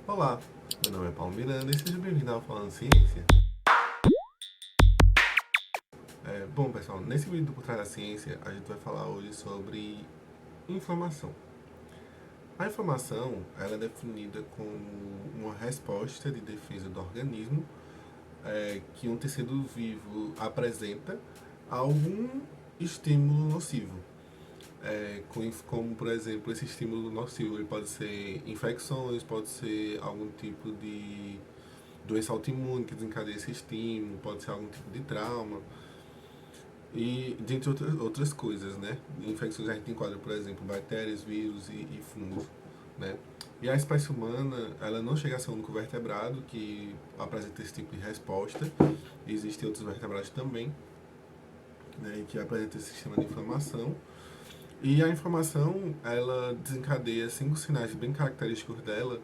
Olá, meu nome é Paulo Miranda e seja bem-vindo ao Falando Ciência. Bom, pessoal, nesse vídeo do Por Trás da Ciência, a gente vai falar hoje sobre inflamação. A inflamação ela é definida como uma resposta de defesa do organismo que um tecido vivo apresenta a algum estímulo nocivo. Como, por exemplo, esse estímulo nocivo ele pode ser infecções, pode ser algum tipo de doença autoimune que desencadeia esse estímulo, pode ser algum tipo de trauma e dentre outras coisas, né? Infecções a gente enquadra, por exemplo, bactérias, vírus e fungos, né? E a espécie humana, ela não chega a ser o único vertebrado que apresenta esse tipo de resposta. Existem outros vertebrados também, né, que apresentam esse sistema de inflamação. E a inflamação, ela desencadeia 5 sinais bem característicos dela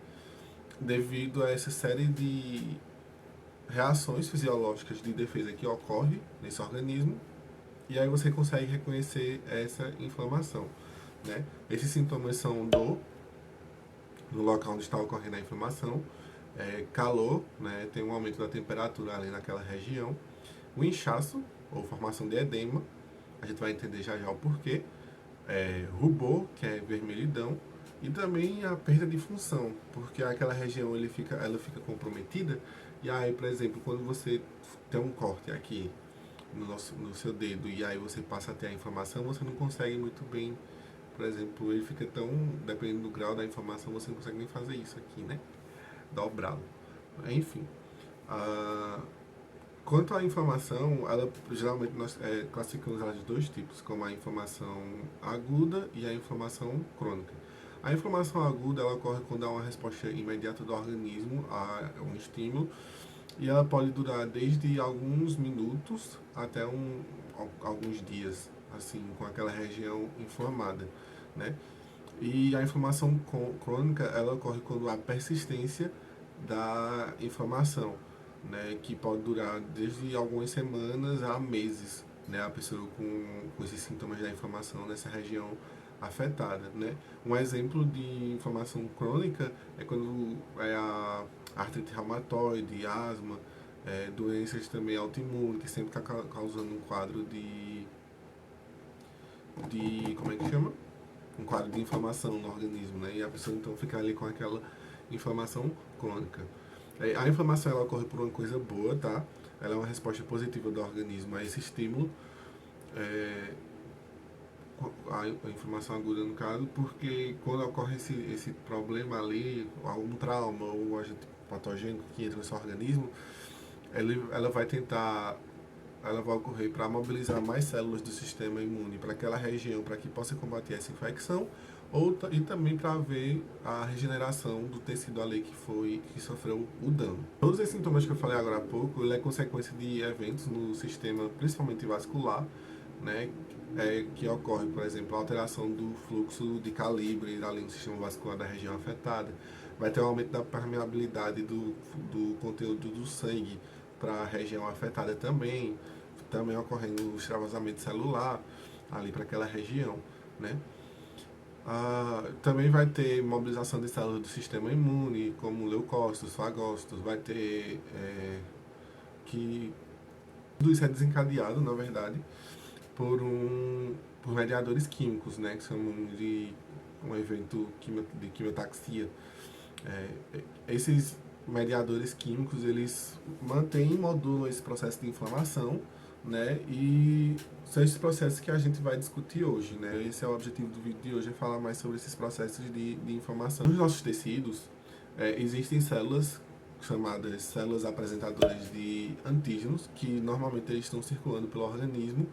devido a essa série de reações fisiológicas de defesa que ocorre nesse organismo, e aí você consegue reconhecer essa inflamação, né? Esses sintomas são dor no local onde está ocorrendo a inflamação, calor, né? Tem um aumento da temperatura ali naquela região, o inchaço ou formação de edema, a gente vai entender já já o porquê, rubor, que é vermelhidão, e também a perda de função, porque aquela região ela fica comprometida, e aí, por exemplo, quando você tem um corte aqui no seu dedo e aí você passa a ter a inflamação, você não consegue muito bem, por exemplo, ele fica tão, dependendo do grau da inflamação, você não consegue nem fazer isso aqui, né? Dobrá-lo. Enfim, ah, quanto à inflamação, ela geralmente nós classificamos ela de dois tipos, como a inflamação aguda e a inflamação crônica. A inflamação aguda ela ocorre quando há uma resposta imediata do organismo a um estímulo e ela pode durar desde alguns minutos até alguns dias, assim, com aquela região inflamada, né? E a inflamação crônica, ela ocorre quando há persistência da inflamação, né? Que pode durar desde algumas semanas a meses, né? A pessoa com esses sintomas da inflamação nessa região afetada, né? Um exemplo de inflamação crônica é quando a artrite reumatoide, asma, doenças também autoimunes, que sempre está causando um quadro como é que chama? Um quadro de inflamação no organismo, né? E a pessoa então fica ali com aquela inflamação crônica. A inflamação ela ocorre por uma coisa boa, tá? Ela é uma resposta positiva do organismo a esse estímulo, é, a inflamação aguda no caso, porque quando ocorre esse problema ali, algum trauma ou agente patogênico que entra no seu organismo, ela vai tentar, ela vai ocorrer para mobilizar mais células do sistema imune para aquela região, para que possa combater essa infecção, e também para ver a regeneração do tecido ali que sofreu o dano. Todos esses sintomas que eu falei agora há pouco, ele é consequência de eventos no sistema, principalmente vascular, né, que ocorre, por exemplo, a alteração do fluxo de calibre ali no sistema vascular da região afetada. Vai ter um aumento da permeabilidade do conteúdo do sangue para a região afetada também ocorrendo o extravasamento celular ali para aquela região, né? Também vai ter mobilização de células do sistema imune, como leucócitos, fagócitos, vai ter que tudo isso é desencadeado, na verdade, por mediadores químicos, né, que chamamos de um evento de quimiotaxia. Esses mediadores químicos, eles mantêm e modulam esse processo de inflamação, né, e são esses processos que a gente vai discutir hoje, né. Esse é o objetivo do vídeo de hoje, é falar mais sobre esses processos de inflamação. Nos nossos tecidos, existem células chamadas células apresentadoras de antígenos, que normalmente eles estão circulando pelo organismo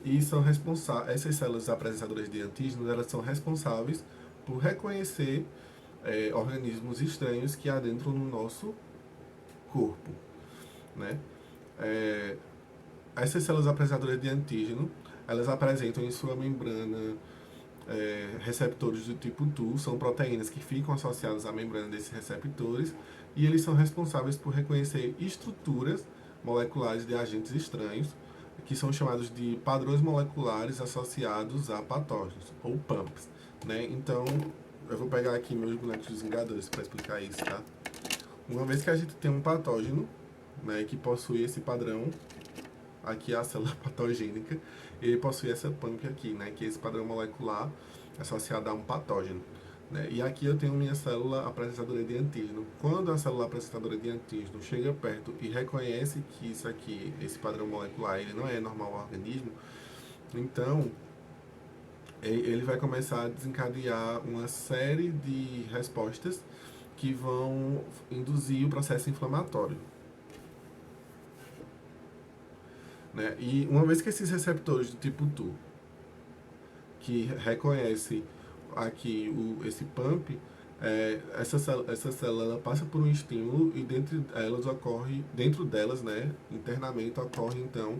e são responsáveis, essas células apresentadoras de antígenos, elas são responsáveis por reconhecer organismos estranhos que adentram no nosso corpo, né? Essas células apresentadoras de antígeno, elas apresentam em sua membrana receptores do tipo Tu, são proteínas que ficam associadas à membrana desses receptores, e eles são responsáveis por reconhecer estruturas moleculares de agentes estranhos, que são chamados de padrões moleculares associados a patógenos, ou PAMPs, né? Então, eu vou pegar aqui meus bonecos dos Vingadores para explicar isso, tá? Uma vez que a gente tem um patógeno, né, que possui esse padrão, aqui é a célula patogênica, ele possui essa pump aqui, né, que é esse padrão molecular associado a um patógeno. Né? E aqui eu tenho minha célula apresentadora de antígeno. Quando a célula apresentadora de antígeno chega perto e reconhece que isso aqui, esse padrão molecular, ele não é normal ao organismo, então ele vai começar a desencadear uma série de respostas que vão induzir o processo inflamatório. Né? E uma vez que esses receptores do tipo TU, que reconhece aqui esse pump, essa célula ela passa por um estímulo e dentro delas, né, internamente ocorre então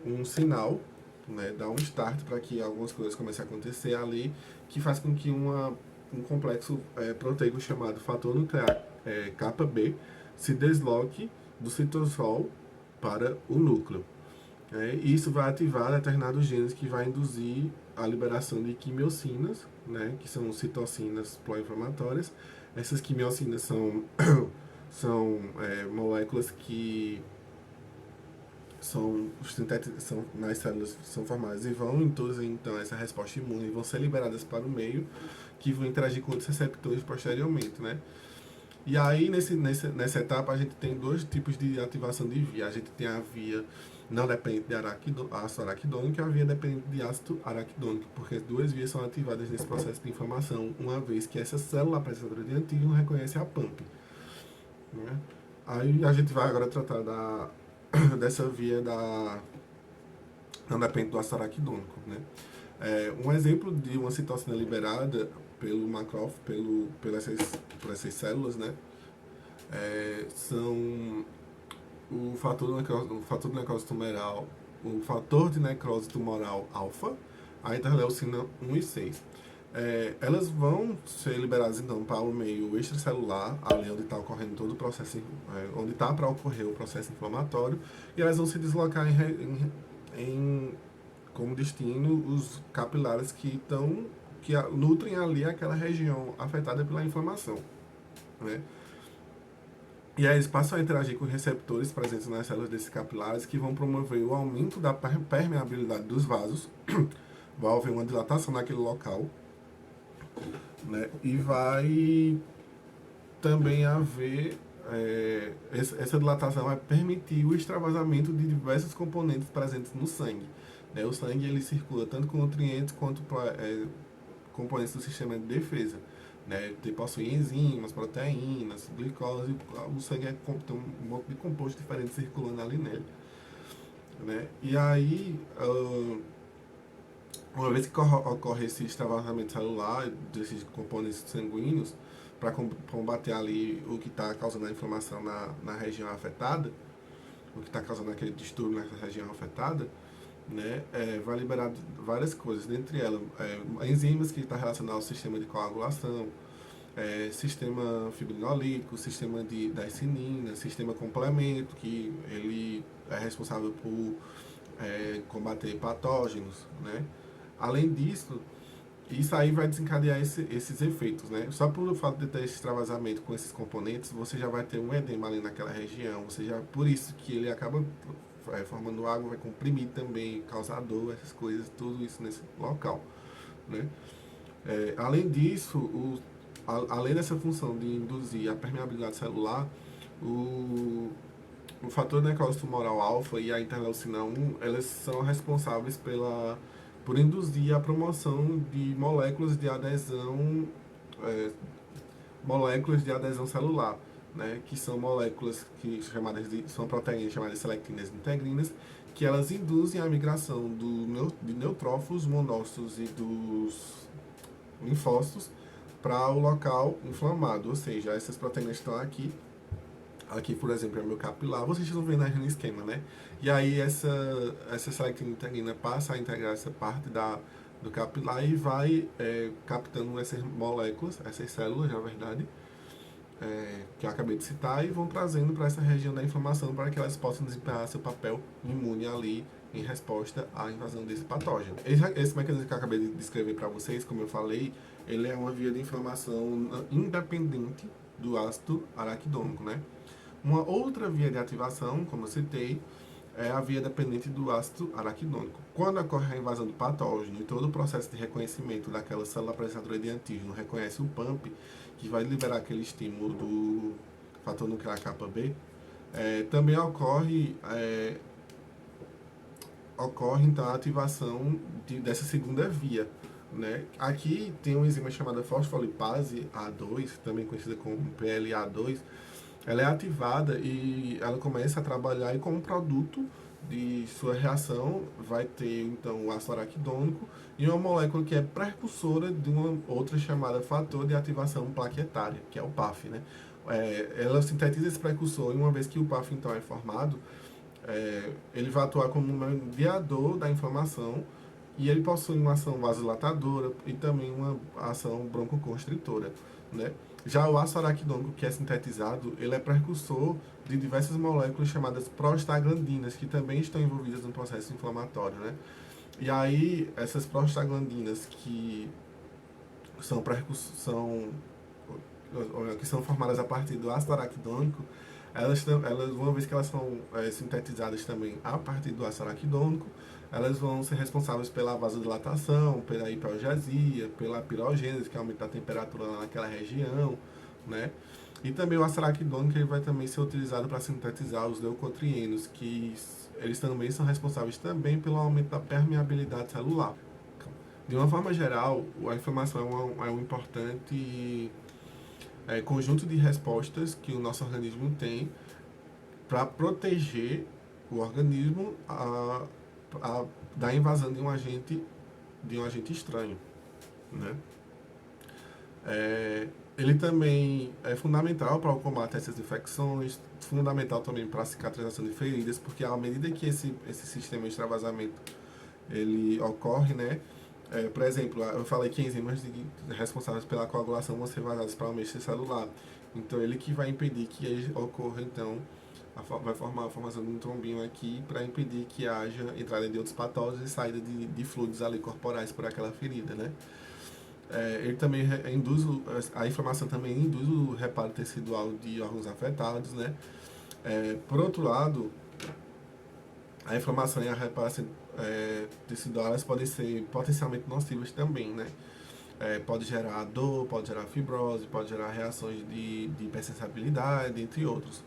um sinal, né, dá um start para que algumas coisas comecem a acontecer ali, que faz com que um complexo proteico chamado fator nuclear kappa B se desloque do citosol para o núcleo. E isso vai ativar determinados genes que vai induzir a liberação de quimiocinas, né, que são citocinas pró-inflamatórias. Essas quimiocinas são moléculas que são nas células são formadas e vão induzir então essa resposta imune e vão ser liberadas para o meio, que vão interagir com outros receptores posteriormente, né? E aí, nessa etapa, a gente tem dois tipos de ativação de via. A gente tem a via não dependente de ácido araquidônico e a via dependente de ácido araquidônico, porque as duas vias são ativadas nesse processo de inflamação, uma vez que essa célula apresentadora de antígeno reconhece a pump. Né? Aí a gente vai agora tratar dessa via não dependente do ácido araquidônico. Né? Um exemplo de uma citocina liberada pelo macrófago, por essas células, né, são o fator de necrose tumoral, o fator de necrose tumoral alfa, a interleucina 1 e 6. Elas vão ser liberadas então para o meio extracelular, ali onde está ocorrendo todo o processo, onde está para ocorrer o processo inflamatório, e elas vão se deslocar como destino os capilares que nutrem ali aquela região afetada pela inflamação, né? E aí eles passam a interagir com receptores presentes nas células desses capilares que vão promover o aumento da permeabilidade dos vasos, vai haver uma dilatação naquele local, né? E vai também haver essa dilatação vai permitir o extravasamento de diversos componentes presentes no sangue. Né? O sangue ele circula tanto com nutrientes quanto componentes do sistema de defesa. Né? Ele possui enzimas, proteínas, glicose, o sangue tem um monte de composto diferente circulando ali nele. Né? E aí, uma vez que ocorre esse extravasamento celular desses componentes sanguíneos, para combater ali o que está causando a inflamação na região afetada, o que está causando aquele distúrbio nessa região afetada, né, vai liberar várias coisas, dentre elas enzimas que estão relacionadas ao sistema de coagulação, sistema fibrinolítico, sistema da histamina, sistema complemento, que ele é responsável por combater patógenos, né? Além disso, isso aí vai desencadear esses efeitos, né? Só por o fato de ter esse extravasamento com esses componentes, você já vai ter um edema ali naquela região, por isso que ele acaba formando água, vai comprimir também, causar dor, essas coisas, tudo isso nesse local, né? Além disso, além dessa função de induzir a permeabilidade celular, o fator de necrose tumoral alfa e a interleucina 1, elas são responsáveis por induzir a promoção de moléculas de adesão celular, né, que são moléculas são proteínas chamadas de selectinas integrinas, que elas induzem a migração de neutrófilos, monócitos e dos linfócitos para o local inflamado, ou seja, essas proteínas estão aqui, por exemplo, é o meu capilar, vocês estão vendo aí no esquema, né? E aí essa selectina integrina passa a integrar essa parte do capilar e vai captando essas moléculas, essas células, na verdade, que eu acabei de citar, e vão trazendo para essa região da inflamação para que elas possam desempenhar seu papel imune ali em resposta à invasão desse patógeno. Esse mecanismo que eu acabei de descrever para vocês, como eu falei, ele é uma via de inflamação independente do ácido araquidônico, né? Uma outra via de ativação, como eu citei, é a via dependente do ácido araquidônico. Quando ocorre a invasão do patógeno e todo o processo de reconhecimento daquela célula apresentadora de antígeno reconhece o PAMP, que vai liberar aquele estímulo do fator nuclear kappa B, também ocorre então a ativação dessa segunda via. Né? Aqui tem uma enzima chamada fosfolipase A2, também conhecida como PLA2. Ela é ativada e ela começa a trabalhar e como produto de sua reação vai ter então o ácido araquidônico e uma molécula que é precursora de uma outra chamada fator de ativação plaquetária, que é o PAF, né? Ela sintetiza esse precursor e uma vez que o PAF então é formado, ele vai atuar como um mediador da inflamação e ele possui uma ação vasodilatadora e também uma ação broncoconstritora, né? Já o ácido araquidônico que é sintetizado, ele é precursor de diversas moléculas chamadas prostaglandinas, que também estão envolvidas no processo inflamatório, né? E aí, essas prostaglandinas que que são formadas a partir do ácido araquidônico, elas, uma vez que elas são sintetizadas também a partir do ácido araquidônico, elas vão ser responsáveis pela vasodilatação, pela hiperalgesia, pela pirogênese, que aumenta a temperatura lá naquela região, né? E também o ácido araquidônico ele vai também ser utilizado para sintetizar os leucotrienos, que eles também são responsáveis também pelo aumento da permeabilidade celular. De uma forma geral, a inflamação é um importante conjunto de respostas que o nosso organismo tem para proteger o organismo da invasão de um agente estranho, né? Ele também é fundamental para o combate a essas infecções, fundamental também para a cicatrização de feridas, porque à medida que esse sistema de extravasamento ele ocorre, né? Por exemplo, eu falei que enzimas responsáveis pela coagulação vão ser vazadas para o ameixa celular. Então, ele que vai impedir que ocorra, então, vai formar a formação de um trombinho aqui para impedir que haja entrada de outros patógenos e saída de fluidos ali corporais por aquela ferida, né? Ele também a inflamação também induz o reparo tecidual de órgãos afetados, né? Por outro lado, a inflamação e a reparação tecidual elas podem ser potencialmente nocivas também, né? Pode gerar dor, pode gerar fibrose, pode gerar reações de hipersensibilidade, entre outros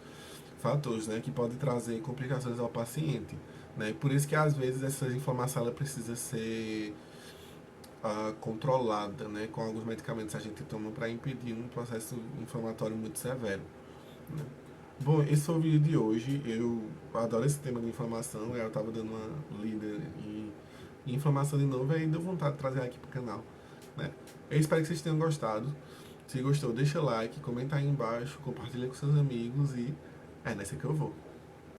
fatores, né? Que podem trazer complicações ao paciente, né? Por isso que às vezes essa inflamação ela precisa ser controlada, né? Com alguns medicamentos que a gente toma para impedir um processo inflamatório muito severo, né? Bom, esse foi o vídeo de hoje. Eu adoro esse tema de inflamação. Eu estava dando uma lida em inflamação de novo e aí deu vontade de trazer aqui pro canal, né? Eu espero que vocês tenham gostado. Se gostou, deixa like, comenta aí embaixo, compartilha com seus amigos e é nessa que eu vou.